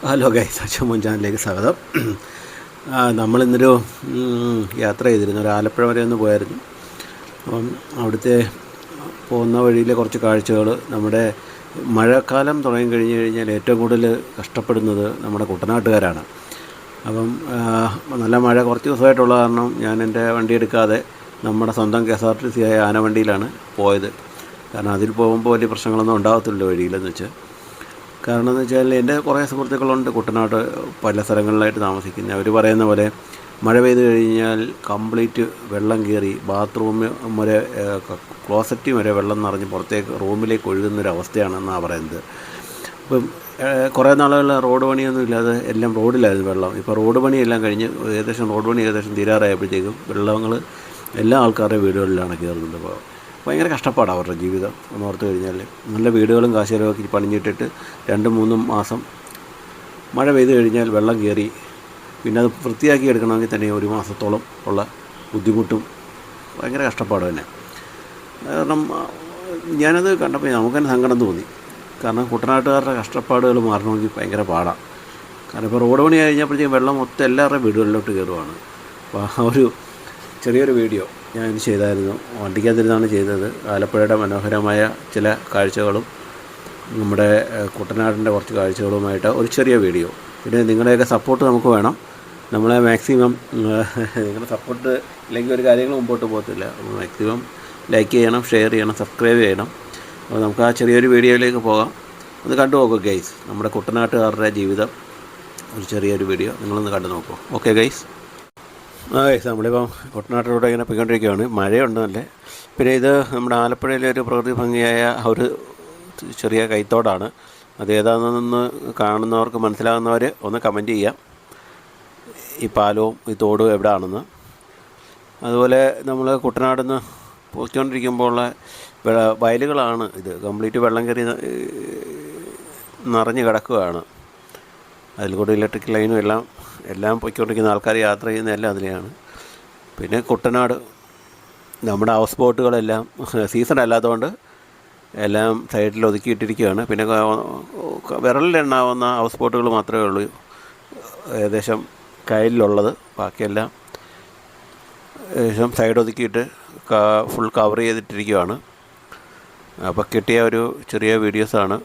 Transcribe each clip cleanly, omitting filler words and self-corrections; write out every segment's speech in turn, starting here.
Hello guys, അച്ഛൻ ചാനലിലേക്ക് സ്വാഗതം. നമ്മളിന്നൊരു യാത്ര ചെയ്തിരുന്നു. ഒരു ആലപ്പുഴ വരെ ഒന്ന് പോയായിരുന്നു. അപ്പം അവിടുത്തെ പോകുന്ന വഴിയിലെ കുറച്ച് കാഴ്ചകൾ, നമ്മുടെ മഴക്കാലം തുടങ്ങി കഴിഞ്ഞ് കഴിഞ്ഞാൽ ഏറ്റവും കൂടുതൽ കഷ്ടപ്പെടുന്നത് നമ്മുടെ കുട്ടനാട്ടുകാരാണ്. അപ്പം നല്ല മഴ കുറച്ച് ദിവസമായിട്ടുള്ള കാരണം ഞാൻ എൻ്റെ വണ്ടി എടുക്കാതെ നമ്മുടെ സ്വന്തം KSRTC ആയ ആനവണ്ടിയിലാണ് പോയത്. കാരണം അതിൽ പോകുമ്പോൾ വലിയ പ്രശ്നങ്ങളൊന്നും ഉണ്ടാകത്തില്ല വഴിയിലെന്ന് വെച്ച്. കാരണം എന്ന് വെച്ചാൽ എൻ്റെ കുറേ സുഹൃത്തുക്കളുണ്ട് കുട്ടനാട് പല സ്ഥലങ്ങളിലായിട്ട് താമസിക്കുന്നത്. അവർ പറയുന്ന പോലെ മഴ പെയ്ത് കഴിഞ്ഞാൽ കംപ്ലീറ്റ് വെള്ളം കയറി ബാത്റൂം വരെ, ക്ലോസറ്റ് വരെ വെള്ളം നിറഞ്ഞ് പുറത്തേക്ക് റൂമിലേക്ക് ഒഴുകുന്നൊരവസ്ഥയാണെന്നാണ് പറയുന്നത്. ഇപ്പം കുറേ നാളുകൾ റോഡ് പണിയൊന്നും ഇല്ലാതെ എല്ലാം റോഡിലായിരുന്നു വെള്ളം. ഇപ്പോൾ റോഡ് പണിയെല്ലാം കഴിഞ്ഞ് റോഡ് പണി ഏകദേശം തീരാറായപ്പോഴത്തേക്കും വെള്ളങ്ങൾ എല്ലാ ആൾക്കാരുടെ വീടുകളിലാണ് കയറുന്നത്. അപ്പോൾ ഭയങ്കര കഷ്ടപ്പാടാണ് അവരുടെ ജീവിതം എന്ന് ഓർത്ത് കഴിഞ്ഞാൽ. നല്ല വീടുകളും കാശുകളൊക്കെ പണിഞ്ഞിട്ടിട്ട് 2-3 മാസം മഴ പെയ്ത് കഴിഞ്ഞാൽ വെള്ളം കയറി പിന്നെ അത് വൃത്തിയാക്കി എടുക്കണമെങ്കിൽ തന്നെ 1 മാസത്തോളം ഉള്ള ബുദ്ധിമുട്ടും ഭയങ്കര കഷ്ടപ്പാട് തന്നെ. കാരണം ഞാനത് കണ്ടപ്പോൾ നമുക്ക് തന്നെ സങ്കടം തോന്നി. കാരണം കുട്ടനാട്ടുകാരുടെ കഷ്ടപ്പാടുകൾ മാറണമെങ്കിൽ ഭയങ്കര പാടാണ്. കാരണം ഇപ്പോൾ റോഡ് പണി കഴിഞ്ഞപ്പോഴത്തേക്കും വെള്ളം മൊത്തം എല്ലാവരുടെയും വീടുകളിലോട്ട് കയറുവാണ്. അപ്പോൾ ആ ഒരു ചെറിയൊരു വീഡിയോ ഞാൻ ചെയ്തായിരുന്നു. വണ്ടിക്കകത്തിരുന്നാണ് ചെയ്തത്. ആലപ്പുഴയുടെ മനോഹരമായ ചില കാഴ്ചകളും നമ്മുടെ കുട്ടനാടിൻ്റെ കുറച്ച് കാഴ്ചകളുമായിട്ട് ഒരു ചെറിയ വീഡിയോ. പിന്നെ നിങ്ങളുടെയൊക്കെ സപ്പോർട്ട് നമുക്ക് വേണം. നമ്മളെ മാക്സിമം നിങ്ങളുടെ സപ്പോർട്ട് ഇല്ലെങ്കിൽ ഒരു കാര്യങ്ങൾ മുമ്പോട്ട് പോകത്തില്ല. മാക്സിമം ലൈക്ക് ചെയ്യണം, ഷെയർ ചെയ്യണം, സബ്സ്ക്രൈബ് ചെയ്യണം. അപ്പോൾ നമുക്ക് ആ ചെറിയൊരു വീഡിയോയിലേക്ക് പോകാം. ഒന്ന് കണ്ടു നോക്കൂ ഗൈസ്. നമ്മുടെ കുട്ടനാട്ടുകാരുടെ ജീവിതം ഒരു ചെറിയൊരു വീഡിയോ നിങ്ങളൊന്ന് കണ്ടു നോക്കൂ. Okay guys. ഗൈസ്, നമ്മളിപ്പം കുട്ടനാട്ടിലൂടെ ഇങ്ങനെ പോയിക്കൊണ്ടിരിക്കുകയാണ്. മഴയുണ്ട് നല്ല. പിന്നെ ഇത് നമ്മുടെ ആലപ്പുഴയിലെ ഒരു പ്രകൃതി ഭംഗിയായ ഒരു ചെറിയ കൈത്തോടാണ്. അത് ഏതാണെന്ന് കാണുന്നവർക്ക് മനസ്സിലാകുന്നവർ ഒന്ന് കമൻറ്റ് ചെയ്യാം, ഈ പാലവും ഈ തോടും എവിടെയാണെന്ന്. അതുപോലെ നമ്മൾ കുട്ടനാട് നിന്ന് പോയിക്കൊണ്ടിരിക്കുമ്പോൾ ഉള്ള വയലുകളാണ് ഇത്. കംപ്ലീറ്റ് വെള്ളം കയറി നിറഞ്ഞ് കിടക്കുകയാണ്. അതിൽ കൂടെ ഇലക്ട്രിക് ലൈനും എല്ലാം പോയിക്കൊണ്ടിരിക്കുന്ന ആൾക്കാർ യാത്ര ചെയ്യുന്നതെല്ലാം അതിലെയാണ്. പിന്നെ കുട്ടനാട് നമ്മുടെ ഹൗസ് ബോട്ടുകളെല്ലാം സീസൺ അല്ലാത്തതുകൊണ്ട് എല്ലാം സൈഡിൽ ഒതുക്കിയിട്ടിരിക്കുകയാണ്. പിന്നെ വിരലിലെണ്ണാവുന്ന ഹൗസ് ബോട്ടുകൾ മാത്രമേ ഉള്ളൂ ഏകദേശം കായലിലുള്ളത്. ബാക്കിയെല്ലാം ഏകദേശം സൈഡ് ഒതുക്കിയിട്ട് ഫുൾ കവർ ചെയ്തിട്ടിരിക്കുകയാണ്. അപ്പോൾ കിട്ടിയ ഒരു ചെറിയ വീഡിയോസാണ്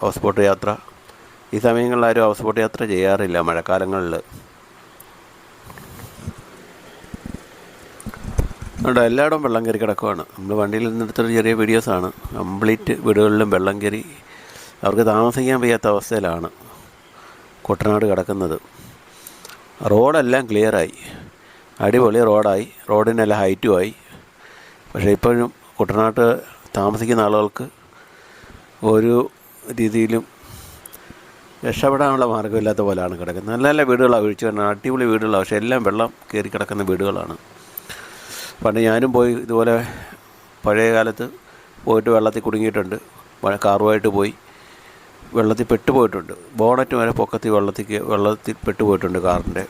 ഹൗസ് ബോട്ട് യാത്ര. ഈ സമയങ്ങളിൽ ആരും ഹൗസ് ബോട്ട് യാത്ര ചെയ്യാറില്ല മഴക്കാലങ്ങളിൽ. അതുകൊണ്ട് എല്ലായിടവും വെള്ളം കയറി കിടക്കുകയാണ്. നമ്മൾ വണ്ടിയിൽ നിന്നെടുത്തൊരു ചെറിയ വീഡിയോസാണ്. കംപ്ലീറ്റ് വീടുകളിലും വെള്ളം കയറി അവർക്ക് താമസിക്കാൻ വയ്യാത്ത അവസ്ഥയിലാണ് കുട്ടനാട് കിടക്കുന്നത്. റോഡെല്ലാം ക്ലിയറായി, അടിപൊളി റോഡായി, റോഡിനെല്ലാം ഹൈറ്റുമായി. പക്ഷേ ഇപ്പോഴും കുട്ടനാട്ട് താമസിക്കുന്ന ആളുകൾക്ക് ഒരു രീതിയിലും രക്ഷപ്പെടാനുള്ള മാർഗ്ഗമില്ലാത്ത പോലെയാണ് കിടക്കുന്നത്. നല്ല നല്ല വീടുകളാണ് ഒഴിച്ചു വരുന്നത്, അടിപൊളി വീടുകളാണ്. പക്ഷേ എല്ലാം വെള്ളം കയറി കിടക്കുന്ന വീടുകളാണ്. പണ്ട് ഞാനും പോയി ഇതുപോലെ പഴയ കാലത്ത് പോയിട്ട് വെള്ളത്തിൽ കുടുങ്ങിയിട്ടുണ്ട്. കാറുമായിട്ട് പോയി വെള്ളത്തിൽ പെട്ടുപോയിട്ടുണ്ട്. ബോണറ്റ് വരെ പൊക്കത്തിൽ വെള്ളത്തിൽ പെട്ടുപോയിട്ടുണ്ട് കാറിൻ്റെ.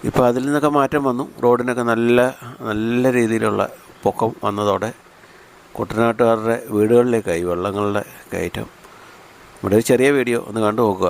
ഇപ്പോൾ അതിൽ നിന്നൊക്കെ മാറ്റം വന്നു. റോഡിനൊക്കെ നല്ല രീതിയിലുള്ള പൊക്കം വന്നതോടെ കുട്ടനാട്ടുകാരുടെ വീടുകളിലേക്കായി വെള്ളങ്ങളുടെ കയറ്റം. ഇവിടെ ഒരു ചെറിയ വീഡിയോ ഒന്ന് കണ്ടു നോക്കുക.